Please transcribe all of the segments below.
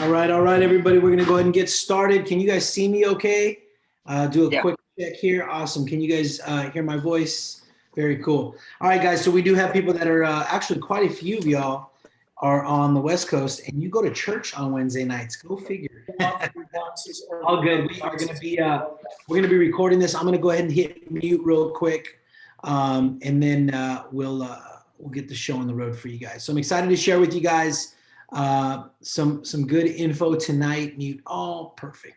All right, everybody. We're gonna go ahead and get started. Can you guys see me okay? Do a quick check here. Awesome. Can you guys hear my voice? Very cool. All right, guys. So we do have people that are actually quite a few of y'all are on the West Coast, and you go to church on Wednesday nights. Go figure. All good. We are gonna be we're gonna be recording this. I'm gonna go ahead and hit mute real quick, and then we'll get the show on the road for you guys. So I'm excited to share with you guys some good info tonight. Mute all. Perfect.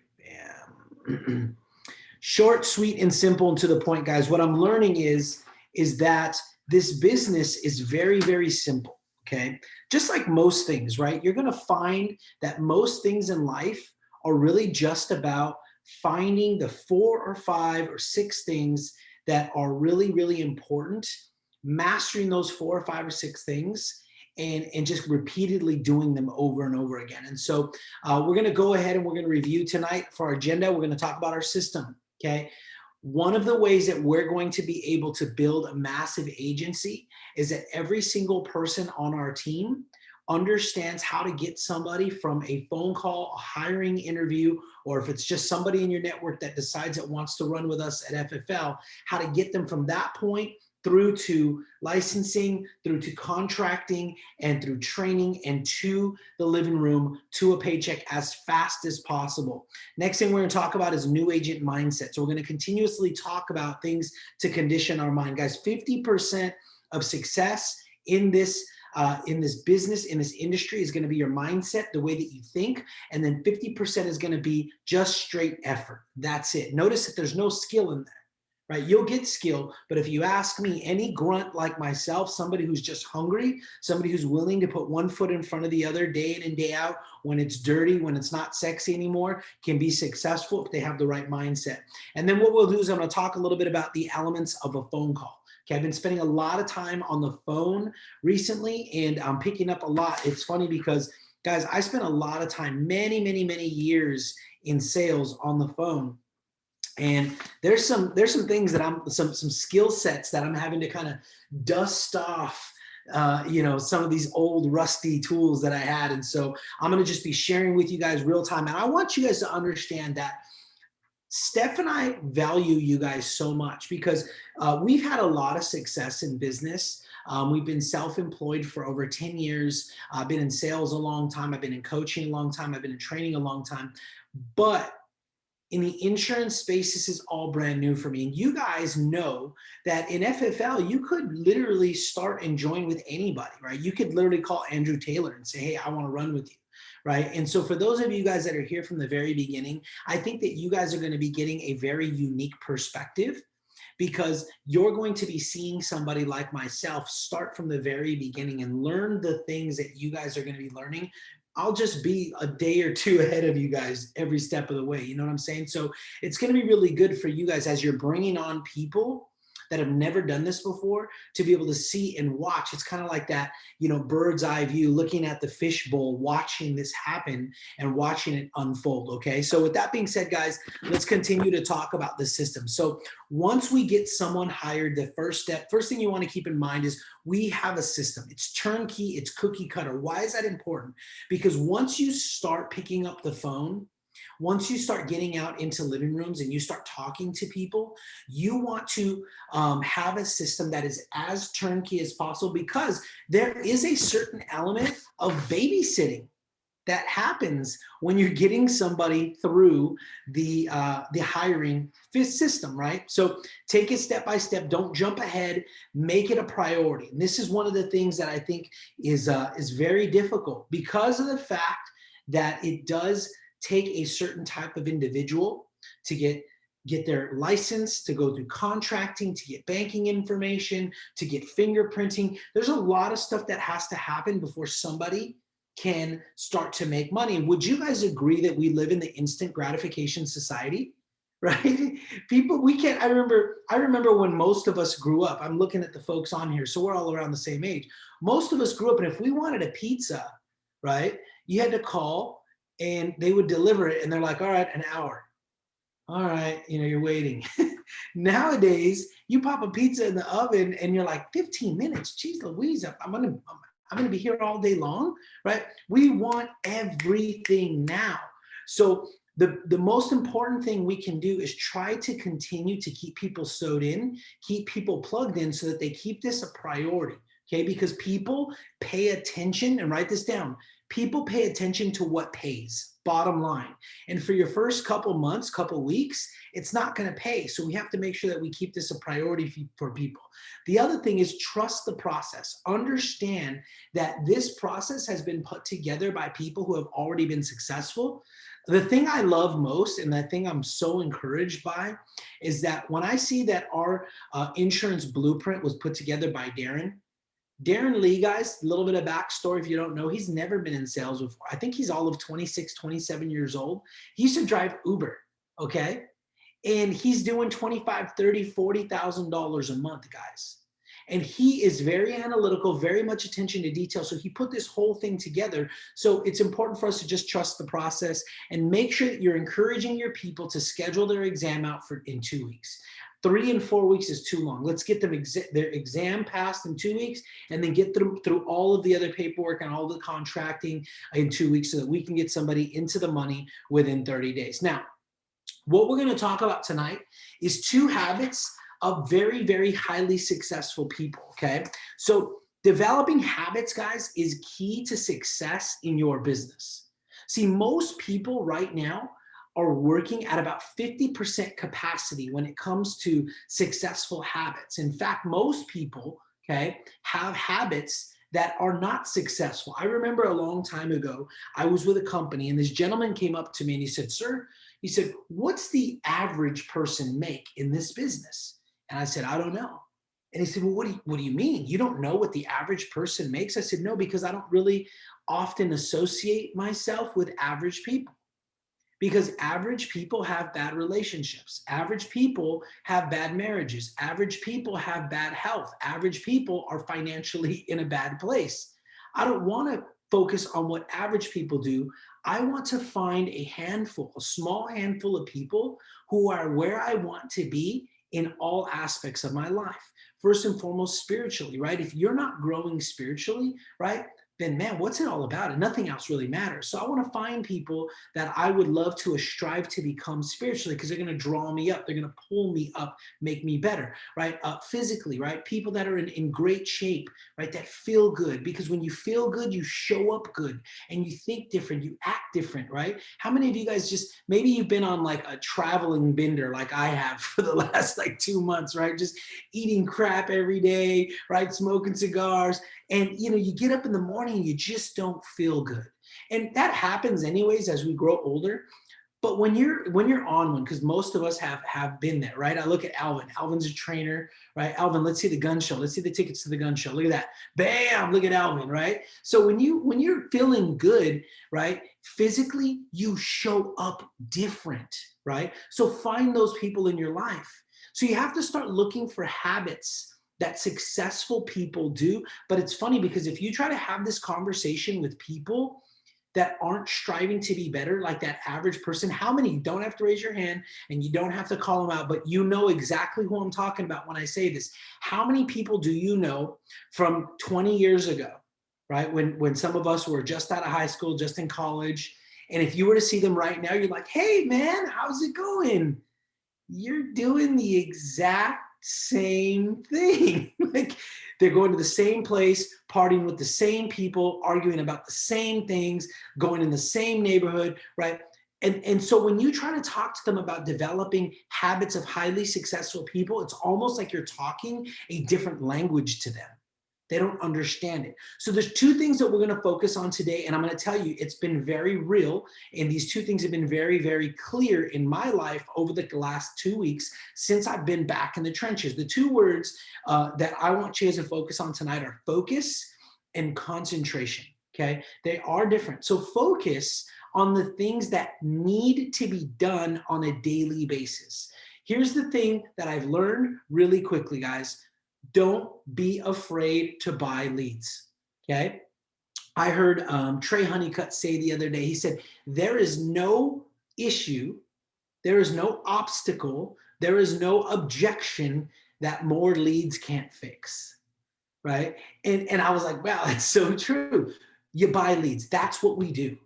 Bam. Short, sweet, and simple and to the point, guys. What I'm learning is that this business is very, very simple. Okay. Just like most things, right? You're going to find that most things in life are really just about finding the 4 or 5 or 6 things that are really, really important, mastering those 4 or 5 or 6 things, and just repeatedly doing them over and over again. And so we're going to go ahead and we're going to review tonight for our agenda. We're going to talk about our system. Okay. One of the ways that we're going to be able to build a massive agency is that every single person on our team understands how to get somebody from a phone call, a hiring interview, or if it's just somebody in your network that decides it wants to run with us at FFL, how to get them from that point through to licensing, through to contracting, and through training, and to the living room, to a paycheck as fast as possible. Next thing we're going to talk about is new agent mindset. So we're going to continuously talk about things to condition our mind. Guys, 50% of success in this business, in this industry, is going to be your mindset, the way that you think, and then 50% is going to be just straight effort. That's it. Notice that there's no skill in there. Right? You'll get skill, but if you ask me, any grunt like myself, somebody who's just hungry, somebody who's willing to put one foot in front of the other day in and day out, when it's dirty, when it's not sexy anymore, can be successful if they have the right mindset. And then what we'll do is I'm going to talk a little bit about the elements of a phone call. Okay, I've been spending a lot of time on the phone recently, and I'm picking up a lot. It's funny because, guys, I spent a lot of time, many years in sales on the phone. And there's some things that some skill sets that I'm having to kind of dust off, some of these old rusty tools that I had. And so I'm going to just be sharing with you guys real time. And I want you guys to understand that Steph and I value you guys so much because we've had a lot of success in business. We've been self-employed for over 10 years. I've been in sales a long time. I've been in coaching a long time. I've been in training a long time. But in the insurance space, this is all brand new for me. And you guys know that in FFL, you could literally start and join with anybody, right? You could literally call Andrew Taylor and say, hey, I want to run with you, right? And so for those of you guys that are here from the very beginning, I think that you guys are going to be getting a very unique perspective, because you're going to be seeing somebody like myself start from the very beginning and learn the things that you guys are going to be learning. I'll just be a day or two ahead of you guys every step of the way. You know what I'm saying? So it's going to be really good for you guys as you're bringing on people that have never done this before to be able to see and watch. It's kind of like that, bird's eye view, looking at the fishbowl, watching this happen and watching it unfold. Okay. So with that being said, guys, let's continue to talk about the system. So once we get someone hired, the first thing you want to keep in mind is we have a system. It's turnkey. It's cookie cutter. Why is that important? Because once you start picking up the phone, once you start getting out into living rooms and you start talking to people, you want to have a system that is as turnkey as possible, because there is a certain element of babysitting that happens when you're getting somebody through the hiring system, right? So take it step by step. Don't jump ahead. Make it a priority. And this is one of the things that I think is very difficult, because of the fact that it does take a certain type of individual to get their license, to go through contracting, to get banking information, to get fingerprinting. There's a lot of stuff that has to happen before somebody can start to make money. And would you guys agree that we live in the instant gratification society? Right? People, we can't, I remember when most of us grew up. I'm looking at the folks on here, so we're all around the same age. Most of us grew up, and if we wanted a pizza, right, you had to call and they would deliver it, and they're like, all right, an hour. All right, you're waiting. Nowadays, you pop a pizza in the oven and you're like, 15 minutes, geez Louise, I'm I'm going to be here all day long, right? We want everything now. So the most important thing we can do is try to continue to keep people sewed in, keep people plugged in so that they keep this a priority, okay? Because people pay attention, and write this down, people pay attention to what pays, bottom line. And for your first couple months, couple weeks, it's not going to pay. So we have to make sure that we keep this a priority for people. The other thing is trust the process. Understand that this process has been put together by people who have already been successful. The thing I love most, and the thing I'm so encouraged by, is that when I see that our insurance blueprint was put together by Darren Lee, guys, a little bit of backstory if you don't know, he's never been in sales before. I think he's all of 26, 27 years old. He used to drive Uber, okay? And he's doing $25,000, $30,000, $40,000 a month, guys. And he is very analytical, very much attention to detail. So he put this whole thing together. So it's important for us to just trust the process and make sure that you're encouraging your people to schedule their exam out in 2 weeks. 3 and 4 weeks is too long. Let's get them their exam passed in 2 weeks and then get through all of the other paperwork and all the contracting in 2 weeks so that we can get somebody into the money within 30 days. Now, what we're going to talk about tonight is 2 habits of very, very highly successful people, okay? So developing habits, guys, is key to success in your business. See, most people right now are working at about 50% capacity when it comes to successful habits. In fact, most people, okay, have habits that are not successful. I remember a long time ago, I was with a company and this gentleman came up to me and he said, "Sir," he said, "what's the average person make in this business?" And I said, "I don't know." And he said, "Well, what do you mean? You don't know what the average person makes?" I said, "No, because I don't really often associate myself with average people. Because average people have bad relationships. Average people have bad marriages. Average people have bad health. Average people are financially in a bad place. I don't want to focus on what average people do. I want to find a small handful of people who are where I want to be in all aspects of my life. First and foremost, spiritually, right? If you're not growing spiritually, right, then man, what's it all about? And nothing else really matters. So I want to find people that I would love to strive to become spiritually because they're going to draw me up. They're going to pull me up, make me better, right? Physically, right? People that are in great shape, right? That feel good, because when you feel good, you show up good and you think different, you act different, right? How many of you guys maybe you've been on like a traveling bender like I have for the last like 2 months, right? Just eating crap every day, right? Smoking cigars. And you get up in the morning and you just don't feel good. And that happens anyways as we grow older. But when you're on one, because most of us have been there, right? I look at Alvin. Alvin's a trainer, right? Alvin, let's see the gun show. Let's see the tickets to the gun show. Look at that. Bam, look at Alvin, right? So when you're feeling good, right? Physically, you show up different, right? So find those people in your life. So you have to start looking for habits that successful people do. But it's funny because if you try to have this conversation with people that aren't striving to be better, like that average person, how many, you don't have to raise your hand and you don't have to call them out, but you know exactly who I'm talking about when I say this. How many people do you know from 20 years ago, right? When some of us were just out of high school, just in college, and if you were to see them right now, you're like, "Hey man, how's it going?" You're doing the exact same thing. Like they're going to the same place, partying with the same people, arguing about the same things, going in the same neighborhood, right? And so when you try to talk to them about developing habits of highly successful people, it's almost like you're talking a different language to them. They don't understand it. So there's 2 things that we're going to focus on today. And I'm going to tell you, it's been very real. And these 2 things have been very, very clear in my life over the last 2 weeks since I've been back in the trenches. The 2 words that I want you guys to focus on tonight are focus and concentration. Okay. They are different. So focus on the things that need to be done on a daily basis. Here's the thing that I've learned really quickly, guys. Don't be afraid to buy leads, okay? I heard Trey Honeycutt say the other day, he said, there is no issue, there is no obstacle, there is no objection that more leads can't fix, right? And I was like, wow, that's so true. You buy leads. That's what we do.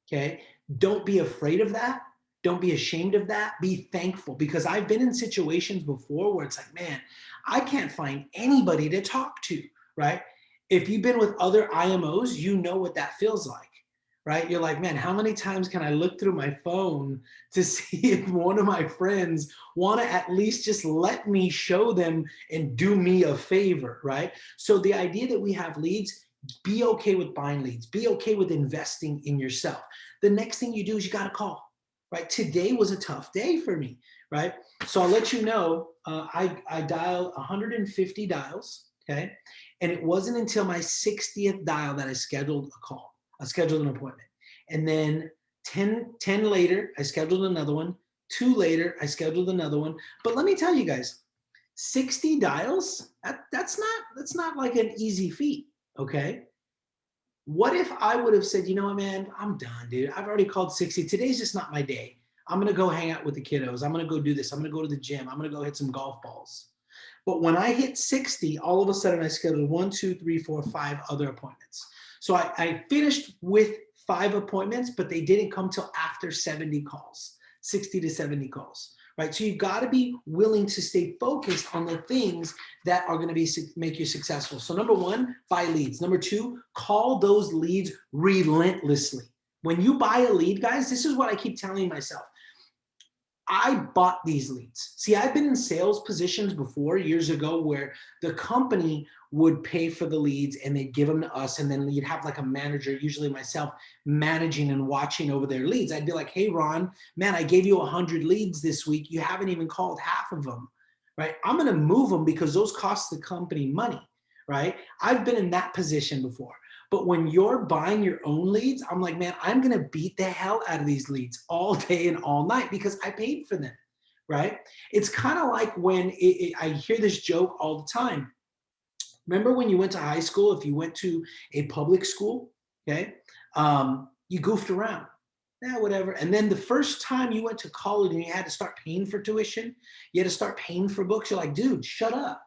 Okay. Don't be afraid of that. Don't be ashamed of that. Be thankful, because I've been in situations before where it's like, man, I can't find anybody to talk to, right? If you've been with other IMOs, you know what that feels like, right? You're like, man, how many times can I look through my phone to see if one of my friends want to at least just let me show them and do me a favor, right? So the idea that we have leads, be okay with buying leads, be okay with investing in yourself. The next thing you do is you got to call, right? Today was a tough day for me, right? So I'll let you know, I dialed 150 dials, okay? And it wasn't until my 60th dial that I scheduled a call. I scheduled an appointment. And then 10 later, I scheduled another one. 2 later, I scheduled another one. But let me tell you guys, 60 dials, that's not like an easy feat, okay? What if I would have said, you know what, man, I'm done, dude. I've already called 60. Today's just not my day. I'm going to go hang out with the kiddos. I'm going to go do this. I'm going to go to the gym. I'm going to go hit some golf balls. But when I hit 60, all of a sudden I scheduled 1, 2, 3, 4, 5 other appointments. So I finished with 5 appointments, but they didn't come till after 70 calls, 60 to 70 calls, right? So you've got to be willing to stay focused on the things that are going to make you successful. So number 1, buy leads. Number 2, call those leads relentlessly. When you buy a lead, guys, this is what I keep telling myself. I bought these leads. See, I've been in sales positions before years ago where the company would pay for the leads and they'd give them to us. And then you'd have like a manager, usually myself, managing and watching over their leads. I'd be like, hey, Ron, man, I gave you 100 leads this week. You haven't even called half of them, right? I'm going to move them because those cost the company money, right? I've been in that position before. But when you're buying your own leads, I'm like, man, I'm going to beat the hell out of these leads all day and all night because I paid for them, right? It's kind of like when I hear this joke all the time. Remember when you went to high school, if you went to a public school, okay, you goofed around. Yeah, whatever. And then the first time you went to college and you had to start paying for tuition, you had to start paying for books, you're like, dude, shut up.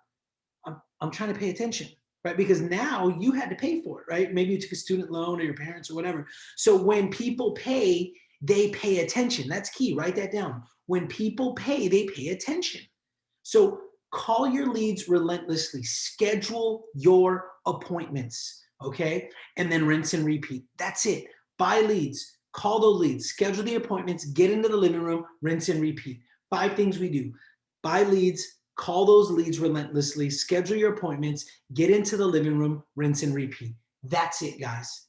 I'm trying to pay attention. Right? Because now you had to pay for it, right? Maybe you took a student loan or your parents or whatever. So when people pay, they pay attention. That's key. Write that down. When people pay, they pay attention. So call your leads relentlessly. Schedule your appointments, okay? And then rinse and repeat. That's it. Buy leads. Call those leads. Schedule the appointments. Get into the living room. Rinse and repeat. 5 things we do. Buy leads. Call those leads relentlessly, schedule your appointments, get into the living room, rinse and repeat. That's it, guys.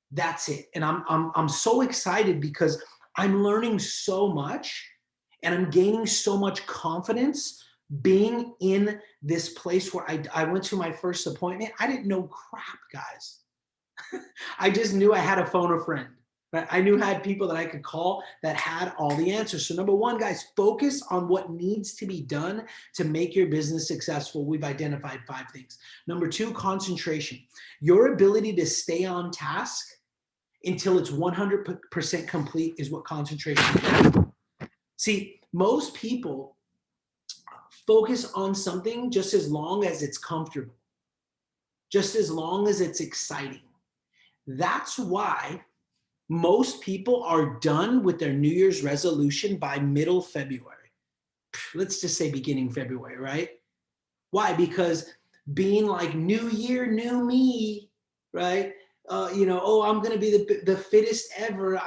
That's it. And I'm so excited because I'm learning so much and I'm gaining so much confidence being in this place where I went to my first appointment. I didn't know crap, guys. I just knew I had to phone a friend. Right? I knew I had people that I could call that had all the answers. So number 1, guys, focus on what needs to be done to make your business successful. We've identified 5 things. Number 2, concentration. Your ability to stay on task until it's 100% complete is what concentration is. See, most people focus on something just as long as it's comfortable, just as long as it's exciting. That's why most people are done with their New Year's resolution by middle February. Let's just say beginning February, right? Why? Because being like new year, new me, right? Oh, I'm going to be the fittest ever.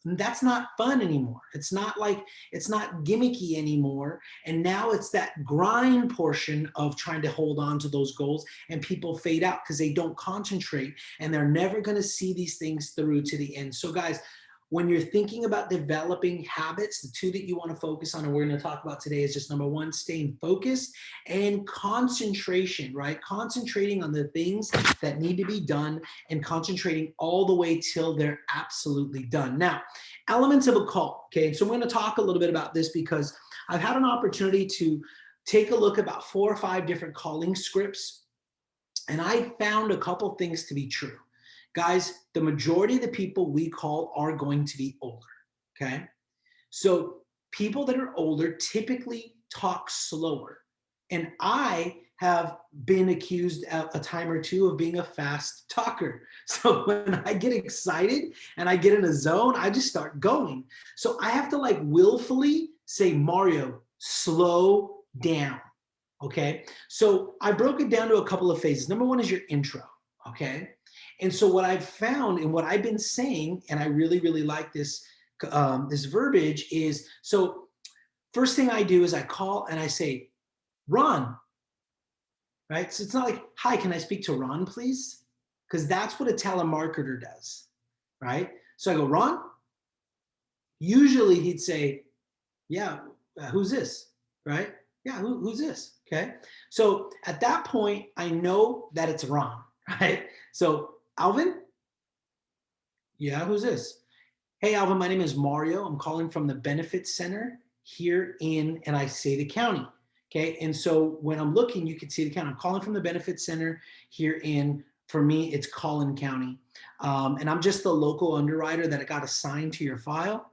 That's not fun anymore. It's not gimmicky anymore. And now it's that grind portion of trying to hold on to those goals, and people fade out because they don't concentrate and they're never going to see these things through to the end. So guys, when you're thinking about developing habits, the 2 that you want to focus on and we're going to talk about today is just number 1, staying focused, and concentration, right? Concentrating on the things that need to be done and concentrating all the way till they're absolutely done. Now, elements of a call, okay? So I'm going to talk a little bit about this because I've had an opportunity to take a look at about 4 or 5 different calling scripts, and I found a couple things to be true. Guys, the majority of the people we call are going to be older, okay? So people that are older typically talk slower. And I have been accused a time or two of being a fast talker. So when I get excited and I get in a zone, I just start going. So I have to like willfully say, Mario, slow down. Okay. So I broke it down to a couple of phases. Number one is your intro. Okay. And so what I've found and what I've been saying, and I really, really like this, this verbiage is, so first thing I do is I call and I say, Ron, right? So it's not like, hi, can I speak to Ron, please? Because that's what a telemarketer does, right? So I go, Ron? Usually he'd say, yeah, who's this, right? Yeah, who's this, okay? So at that point, I know that it's Ron, right? So Alvin? Yeah, who's this? Hey, Alvin, my name is Mario. I'm calling from the Benefits Center here in, and I say the county. Okay. And so when I'm looking, you can see the county. I'm calling from the Benefits Center here in, for me, it's Collin County. And I'm just the local underwriter that got assigned to your file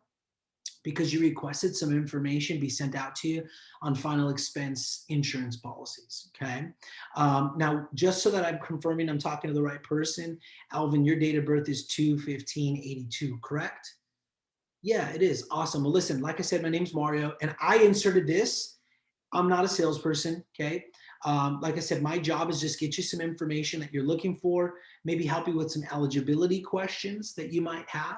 because you requested some information be sent out to you on final expense insurance policies, okay? Now, just so that I'm confirming I'm talking to the right person, Alvin, your date of birth is 2/15/82, correct? Yeah, it is. Awesome. Well, listen, like I said, my name's Mario, and I inserted this. I'm not a salesperson, okay? Like I said, my job is just get you some information that you're looking for, maybe help you with some eligibility questions that you might have.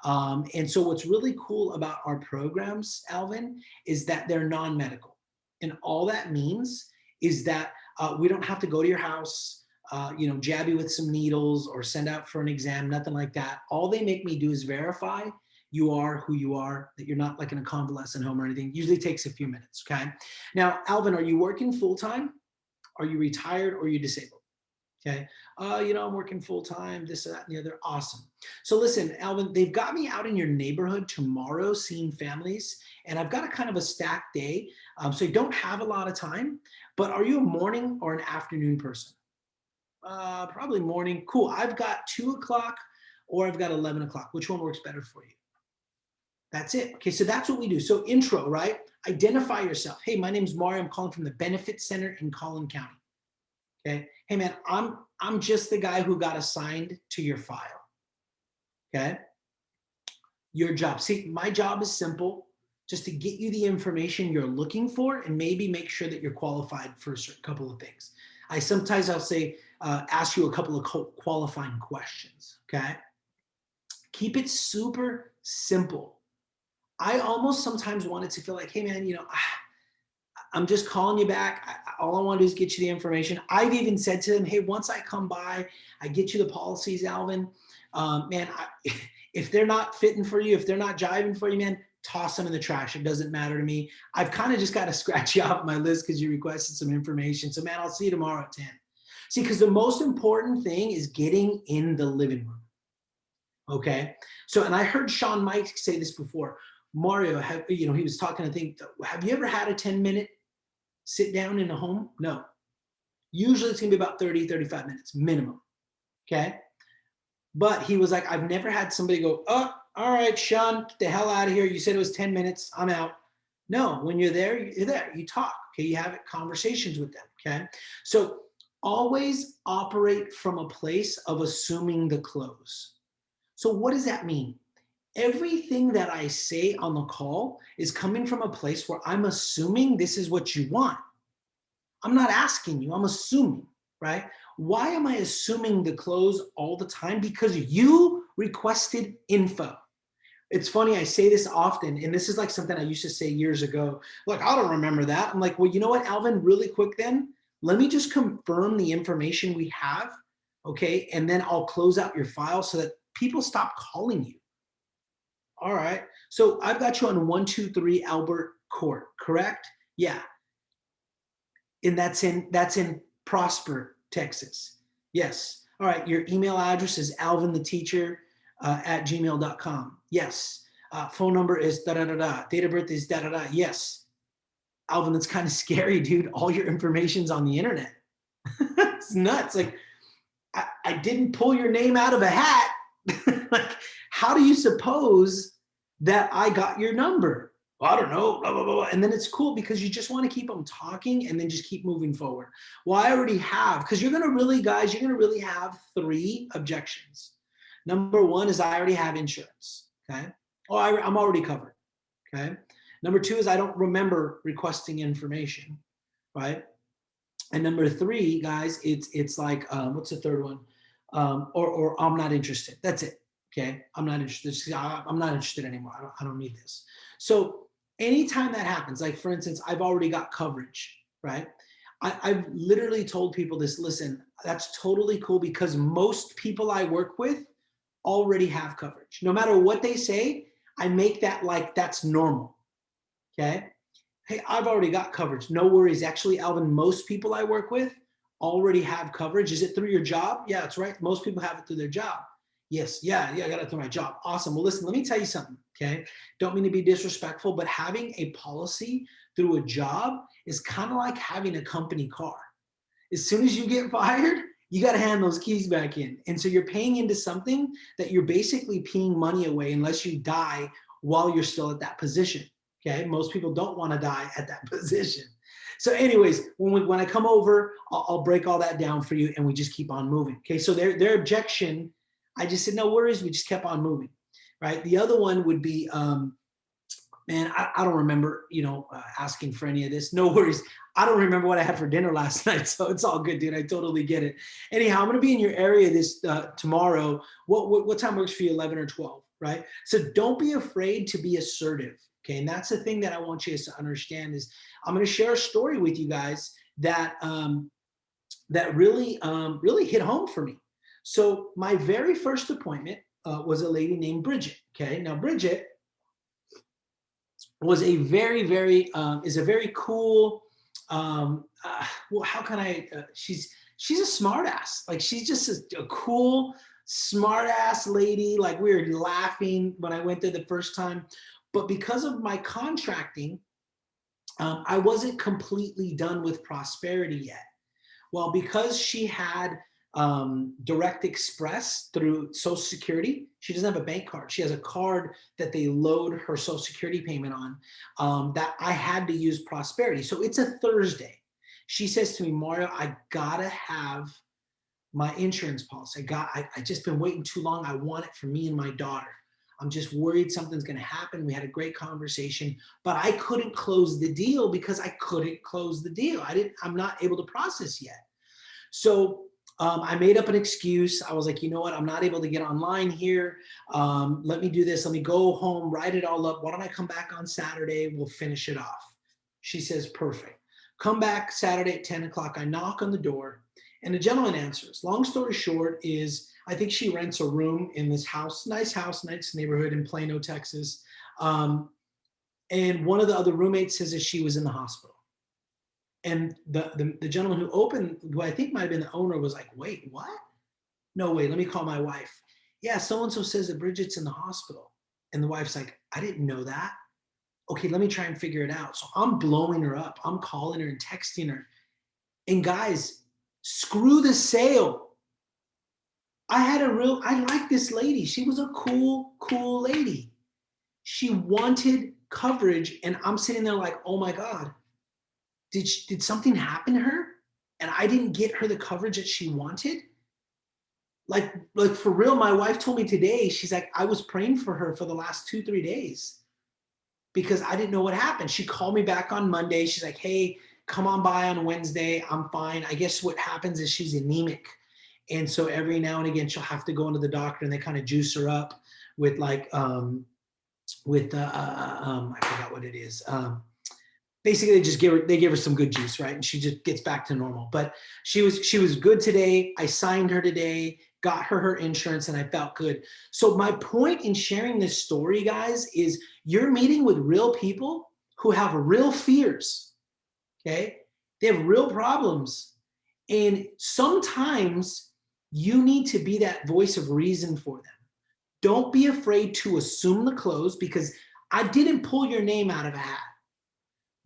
And so what's really cool about our programs, Alvin, is that they're non-medical. And all that means is that we don't have to go to your house, jab you with some needles or send out for an exam, nothing like that. All they make me do is verify you are who you are, that you're not like in a convalescent home or anything. Usually takes a few minutes, okay? Now, Alvin, are you working full-time? Are you retired or are you disabled? Okay. I'm working full-time, this, that, and the other. Awesome. So listen, Alvin, they've got me out in your neighborhood tomorrow seeing families, and I've got a kind of a stacked day. So you don't have a lot of time, but are you a morning or an afternoon person? Probably morning. Cool. I've got 2 o'clock or I've got 11 o'clock. Which one works better for you? That's it. Okay, so that's what we do. So intro, right? Identify yourself. Hey, my name's Mario. I'm calling from the Benefits Center in Collin County. Okay. Hey, man, I'm just the guy who got assigned to your file. Okay. Your job. See, my job is simple, just to get you the information you're looking for and maybe make sure that you're qualified for a certain couple of things. I'll say, ask you a couple of qualifying questions. Okay. Keep it super simple. I almost sometimes want it to feel like, hey man, I'm just calling you back. All I want to do is get you the information. I've even said to them, hey, once I come by, I get you the policies, Alvin. If they're not fitting for you, if they're not jiving for you, man, toss them in the trash. It doesn't matter to me. I've kind of just got to scratch you off my list because you requested some information. So man, I'll see you tomorrow at 10. See, because the most important thing is getting in the living room. Okay. So, and I heard Sean Mike say this before. Mario, he was talking, I think, have you ever had a 10-minute sit down in a home? No. Usually it's gonna be about 30, 35 minutes minimum, okay? But he was like, I've never had somebody go, oh, all right, Sean, get the hell out of here. You said it was 10 minutes, I'm out. No, when you're there, you talk, okay? You have conversations with them, okay? So always operate from a place of assuming the close. So what does that mean? Everything that I say on the call is coming from a place where I'm assuming this is what you want. I'm not asking you, I'm assuming, right? Why am I assuming the close all the time? Because you requested info. It's funny, I say this often, and this is like something I used to say years ago. Look, I don't remember that. I'm like, well, you know what, Alvin, really quick then, let me just confirm the information we have, okay? And then I'll close out your file so that people stop calling you. All right. So I've got you on 123 Albert Court, correct? Yeah. And that's in Prosper, Texas. Yes. All right. Your email address is alvintheteacher@gmail.com. Yes. Phone number is da-da-da-da. Date of birth is da-da-da. Yes. Alvin, that's kind of scary, dude. All your information's on the internet. It's nuts. Like, I didn't pull your name out of a hat. Like, how do you suppose that I got your number? Well, I don't know, blah, blah, blah. And then it's cool because you just want to keep them talking and then just keep moving forward. Well, I already have, because you're going to really, guys, you're going to really have 3 objections. Number 1 is I already have insurance. Okay. Oh, I'm already covered. Okay. Number 2 is I don't remember requesting information. Right. And number 3, guys, it's like, what's the third one? Or I'm not interested. That's it. Okay. I'm not interested. I'm not interested anymore. I don't need this. So anytime that happens, like for instance, I've already got coverage, right? I've literally told people this, listen, that's totally cool because most people I work with already have coverage. No matter what they say, I make that like that's normal. Okay. Hey, I've already got coverage. No worries. Actually, Alvin, most people I work with already have coverage. Is it through your job? Yeah, that's right. Most people have it through their job. Yes, yeah, I got it through my job. Awesome. Well, listen, let me tell you something, okay? Don't mean to be disrespectful, but having a policy through a job is kind of like having a company car. As soon as you get fired, you got to hand those keys back in. And so you're paying into something that you're basically peeing money away unless you die while you're still at that position. Okay, most people don't want to die at that position. So anyways, when I come over, I'll break all that down for you and we just keep on moving. Okay, so their objection, I just said, no worries, we just kept on moving, right? The other one would be, man, I don't remember, asking for any of this. No worries. I don't remember what I had for dinner last night, so it's all good, dude. I totally get it. Anyhow, I'm going to be in your area this tomorrow. What time works for you, 11 or 12, right? So don't be afraid to be assertive, okay? And that's the thing that I want you guys to understand is I'm going to share a story with you guys that that really hit home for me. So my very first appointment was a lady named Bridget, okay? Now, Bridget was a very cool well, how can I she's a smart ass. Like she's just a cool smart ass lady. Like we were laughing when I went there the first time, but because of my contracting, I wasn't completely done with prosperity yet. Well, because she had Direct Express through Social Security, she doesn't have a bank card. She has a card that they load her Social Security payment on that I had to use Prosperity. So it's a Thursday. She says to me, Mario, I gotta have my insurance policy. I just been waiting too long. I want it for me and my daughter. I'm just worried something's going to happen. We had a great conversation, but I couldn't close the deal because I couldn't close the deal. I'm not able to process yet. So I made up an excuse. I was like, you know what? I'm not able to get online here. Let me do this. Let me go home, write it all up. Why don't I come back on Saturday? We'll finish it off. She says, perfect. Come back Saturday at 10 o'clock. I knock on the door and the gentleman answers. Long story short is I think she rents a room in this house, nice neighborhood in Plano, Texas. And one of the other roommates says that she was in the hospital. And the gentleman who opened, who I think might have been the owner, was like, wait, what? No way, let me call my wife. Yeah, so-and-so says that Bridget's in the hospital. And the wife's like, I didn't know that. Okay, let me try and figure it out. So I'm blowing her up. I'm calling her and texting her. And guys, screw the sale. I like this lady. She was a cool lady. She wanted coverage. And I'm sitting there like, oh my God, did something happen to her? And I didn't get her the coverage that she wanted? Like for real, my wife told me today, she's like, I was praying for her for the last 2-3 days because I didn't know what happened. She called me back on Monday. She's like, hey, come on by on Wednesday. I'm fine. I guess what happens is she's anemic. And so every now and again, she'll have to go into the doctor and they kind of juice her up with like, I forgot what it is. Basically they give her some good juice, right? And she just gets back to normal. But she was good today. I signed her today, got her insurance, and I felt good. So my point in sharing this story, guys, is you're meeting with real people who have real fears, okay? They have real problems. And sometimes you need to be that voice of reason for them. Don't be afraid to assume the close because I didn't pull your name out of a hat.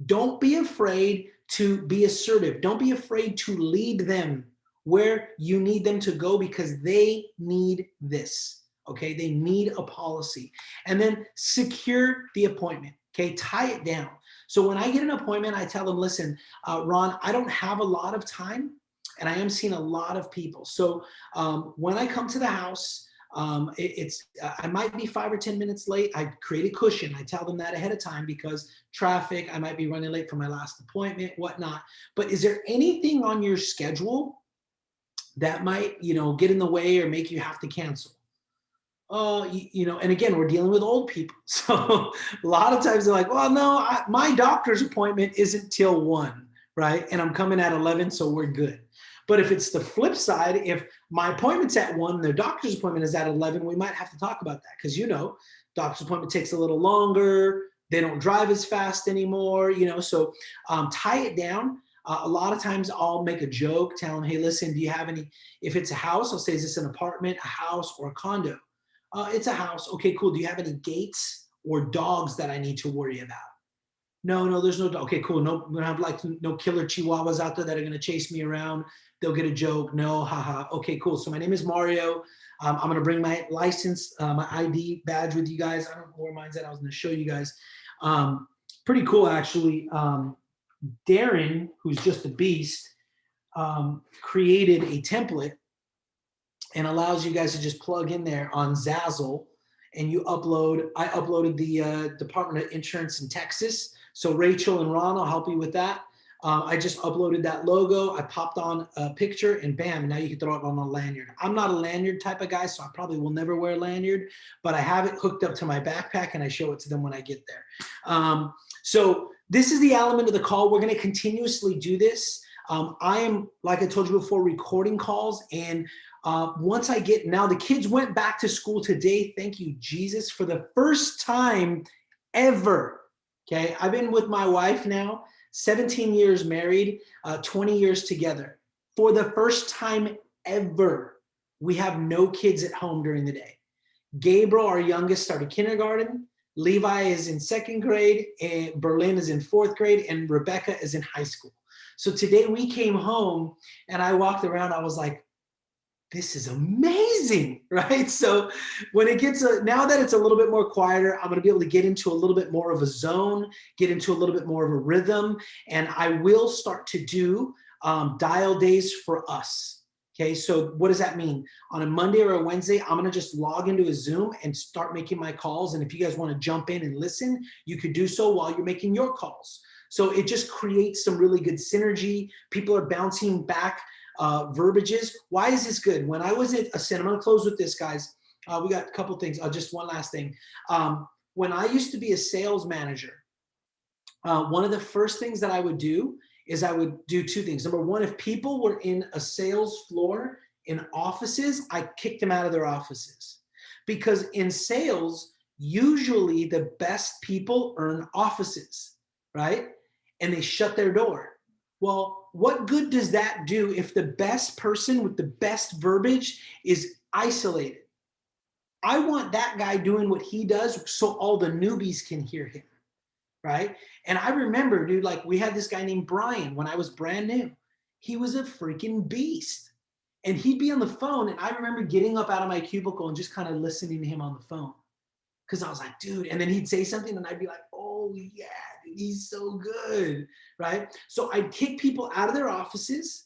Don't be afraid to be assertive. Don't be afraid to lead them where you need them to go because they need this, okay? They need a policy. And then secure the appointment. Okay, tie it down. So when I get an appointment, I tell them, listen, Ron, I don't have a lot of time and I am seeing a lot of people. So when I come to the house, I might be 5 or 10 minutes late. I create a cushion. I tell them that ahead of time because traffic, I might be running late for my last appointment, whatnot. But is there anything on your schedule that might, get in the way or make you have to cancel? And again, we're dealing with old people. So a lot of times they're like, well, no, my doctor's appointment isn't till 1, right? And I'm coming at 11, so we're good. But if it's the flip side, if my appointment's at 1, their doctor's appointment is at 11, we might have to talk about that because, doctor's appointment takes a little longer. They don't drive as fast anymore, so tie it down. A lot of times I'll make a joke, tell them, hey, listen, do you have any, if it's a house, I'll say, is this an apartment, a house, or a condo? It's a house. Okay, cool. Do you have any gates or dogs that I need to worry about? No, there's no dog. Okay, cool. No, we don't have no killer chihuahuas out there that are going to chase me around. They'll get a joke. No, haha. Okay, cool. So my name is Mario. I'm going to bring my license, my ID badge with you guys. I don't know where mine's at. I was going to show you guys. Pretty cool, actually. Darren, who's just a beast, created a template and allows you guys to just plug in there on Zazzle and I uploaded the Department of Insurance in Texas. So Rachel and Ron, I'll help you with that. I just uploaded that logo. I popped on a picture and bam, and now you can throw it on a lanyard. I'm not a lanyard type of guy, so I probably will never wear a lanyard, but I have it hooked up to my backpack and I show it to them when I get there. So this is the element of the call. We're gonna continuously do this. I am, like I told you before, recording calls, and once I get, now the kids went back to school today, thank you, Jesus, for the first time ever, okay? I've been with my wife now, 17 years married, 20 years together. For the first time ever, we have no kids at home during the day. Gabriel, our youngest, started kindergarten. Levi is in 2nd grade, and Berlin is in 4th grade, and Rebecca is in high school. So today we came home and I walked around, I was like, this is amazing, right? So when it gets, now that it's a little bit more quieter, I'm gonna be able to get into a little bit more of a zone, get into a little bit more of a rhythm, and I will start to do dial days for us. Okay, so what does that mean? On a Monday or a Wednesday, I'm gonna just log into a Zoom and start making my calls. And if you guys wanna jump in and listen, you could do so while you're making your calls. So it just creates some really good synergy. People are bouncing back verbiages. Why is this good? When I was at Ascend, I'm gonna close with this, guys. We got a couple things. Just one last thing. When I used to be a sales manager, one of the first things that I would do is I would do 2 things. Number one, if people were in a sales floor in offices, I kicked them out of their offices. Because in sales, usually the best people earn offices, right? And they shut their door. Well, what good does that do if the best person with the best verbiage is isolated? I want that guy doing what he does so all the newbies can hear him, right? And I remember, dude, like we had this guy named Brian when I was brand new. He was a freaking beast. And he'd be on the phone, and I remember getting up out of my cubicle and just kind of listening to him on the phone. Because I was like, dude, and then he'd say something and I'd be like, oh yeah, dude, he's so good, right? So I'd kick people out of their offices,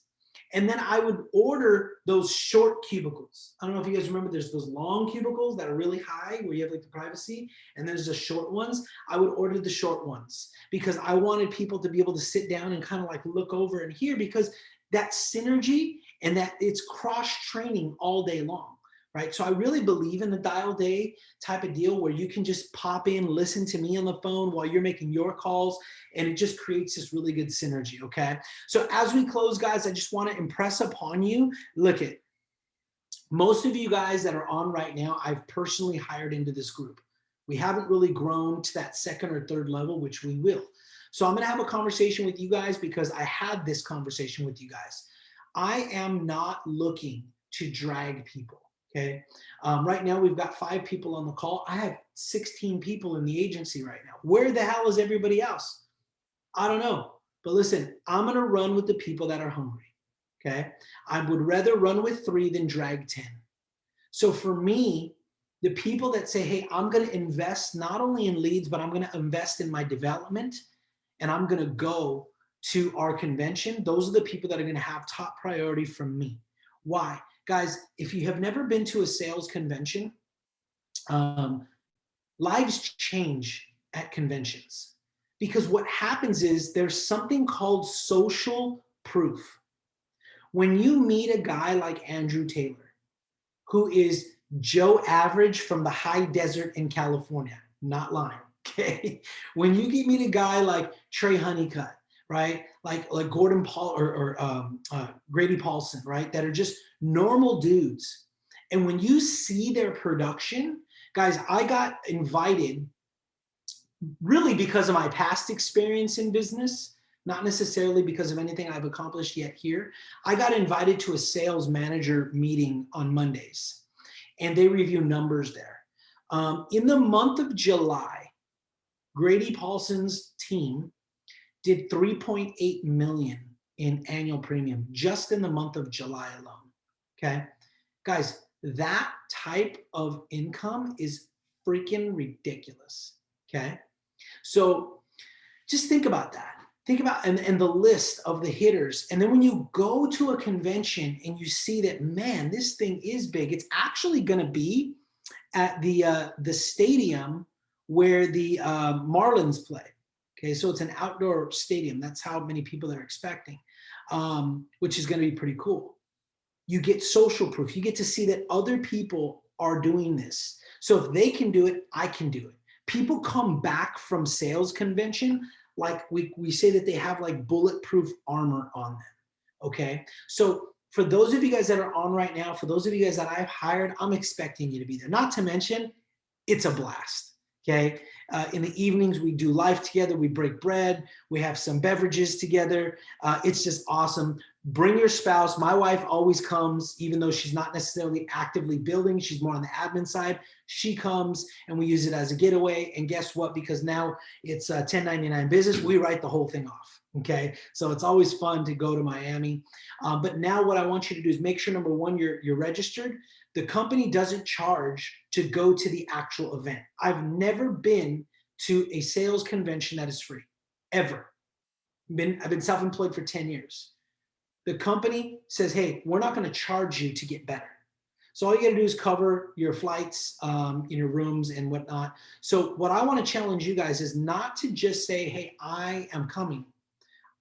and then I would order those short cubicles. I don't know if you guys remember, there's those long cubicles that are really high where you have like the privacy, and there's the short ones. I would order the short ones because I wanted people to be able to sit down and kind of like look over and hear, because that synergy and that it's cross training all day long. Right? So I really believe in the dial day type of deal where you can just pop in, listen to me on the phone while you're making your calls, and it just creates this really good synergy, okay? So as we close, guys, I just want to impress upon you, look at, most of you guys that are on right now, I've personally hired into this group. We haven't really grown to that 2nd or 3rd level, which we will. So I'm gonna have a conversation with you guys because I had this conversation with you guys. I am not looking to drag people. Okay. Right now we've got 5 people on the call. I have 16 people in the agency right now. Where the hell is everybody else? I don't know. But listen, I'm going to run with the people that are hungry. Okay. I would rather run with 3 than drag 10. So for me, The people that say, hey, I'm going to invest not only in leads, but I'm going to invest in my development, and I'm going to go to our convention. Those are the people that are going to have top priority from me. Why? Guys, if you have never been to a sales convention, lives change at conventions, because what happens is there's something called social proof. When you meet a guy like Andrew Taylor, who is Joe Average from the high desert in California, not lying, okay? When you meet a guy like Trey Honeycutt, right? Like Gordon Paul or Grady Paulson, right? That are just normal dudes. And when you see their production, guys, I got invited really because of my past experience in business, not necessarily because of anything I've accomplished yet here. I got invited to a sales manager meeting on Mondays, and they review numbers there. In the month of July, Grady Paulson's team did 3.8 million in annual premium just in the month of July alone. Okay, guys, that type of income is freaking ridiculous. Okay, so just think about that. Think about and the list of the hitters. And then when you go to a convention and you see that, man, this thing is big, it's actually going to be at the stadium where the Marlins play. Okay, so it's an outdoor stadium. That's how many people they're expecting, which is going to be pretty cool. You get social proof. You get to see that other people are doing this. So if they can do it, I can do it. People come back from sales convention like we say that they have like bulletproof armor on them. Okay, so for those of you guys that are on right now, for those of you guys that I've hired, I'm expecting you to be there. Not to mention, it's a blast. Okay, in the evenings we do life together, we break bread, we have some beverages together. It's just awesome. Bring your spouse. My wife always comes, even though she's not necessarily actively building, she's more on the admin side. She comes and we use it as a getaway. And guess what? Because now it's a 1099 business, we write the whole thing off. Okay, so it's always fun to go to Miami. But now what I want you to do is make sure, number one, you're registered. The company doesn't charge to go to the actual event. I've never been to a sales convention that is free, ever. I've been self-employed for 10 years. The company says, hey, we're not going to charge you to get better. So all you got to do is cover your flights, in your rooms and whatnot. So what I want to challenge you guys is not to just say, hey, I am coming.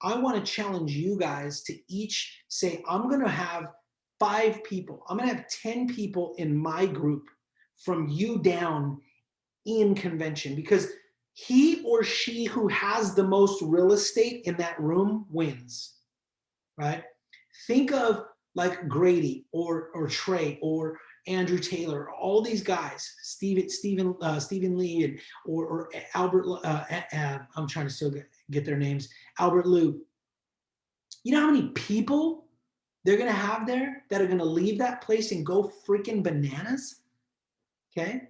I want to challenge you guys to each say, I'm going to have 5 people. I'm going to have 10 people in my group from you down in convention, because he or she who has the most real estate in that room wins, right? Think of like Grady or Trey or Andrew Taylor, all these guys, Stephen Lee, and or Albert. I'm trying to still get their names. Albert Liu. You know how many people they're gonna have there that are gonna leave that place and go freaking bananas? Okay,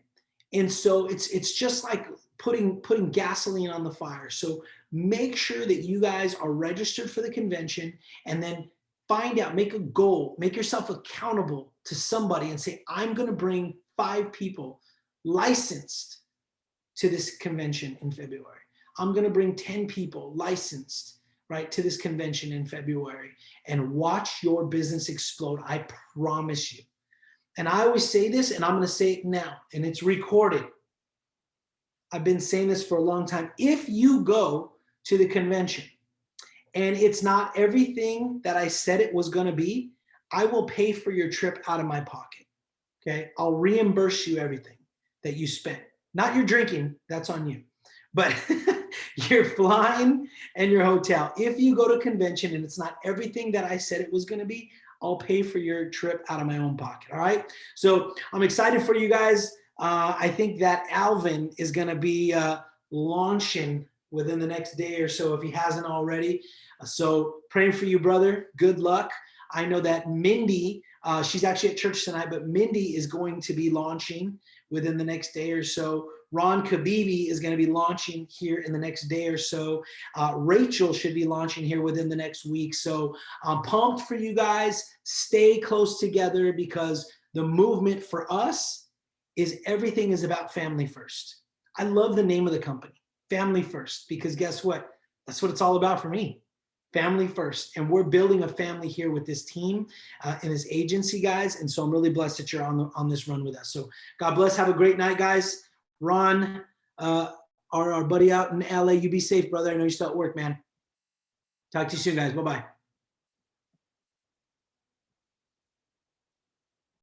and so it's just like putting gasoline on the fire. So make sure that you guys are registered for the convention, and then find out, make a goal, make yourself accountable to somebody and say, I'm going to bring 5 people licensed to this convention in February. I'm going to bring 10 people licensed, right, to this convention in February, and watch your business explode. I promise you. And I always say this, and I'm going to say it now, and it's recorded. I've been saying this for a long time. If you go to the convention and it's not everything that I said it was going to be, I will pay for your trip out of my pocket. Okay, I'll reimburse you everything that you spent. Not your drinking, that's on you, but your flying and your hotel. If you go to convention and it's not everything that I said it was going to be, I'll pay for your trip out of my own pocket. All right, so I'm excited for you guys. I think that Alvin is going to be launching within the next day or so if he hasn't already. So praying for you, brother. Good luck. I know that Mindy, she's actually at church tonight, but Mindy is going to be launching within the next day or so. Ron Kabibi is going to be launching here in the next day or so. Rachel should be launching here within the next week. So I'm pumped for you guys. Stay close together, because the movement for us is everything is about family first. I love the name of the company, Family First, because guess what? That's what it's all about for me. Family first. And we're building a family here with this team and this agency, guys. And so I'm really blessed that you're on this run with us. So God bless. Have a great night, guys. Ron, our buddy out in LA, you be safe, brother. I know you're still at work, man. Talk to you soon, guys. Bye-bye.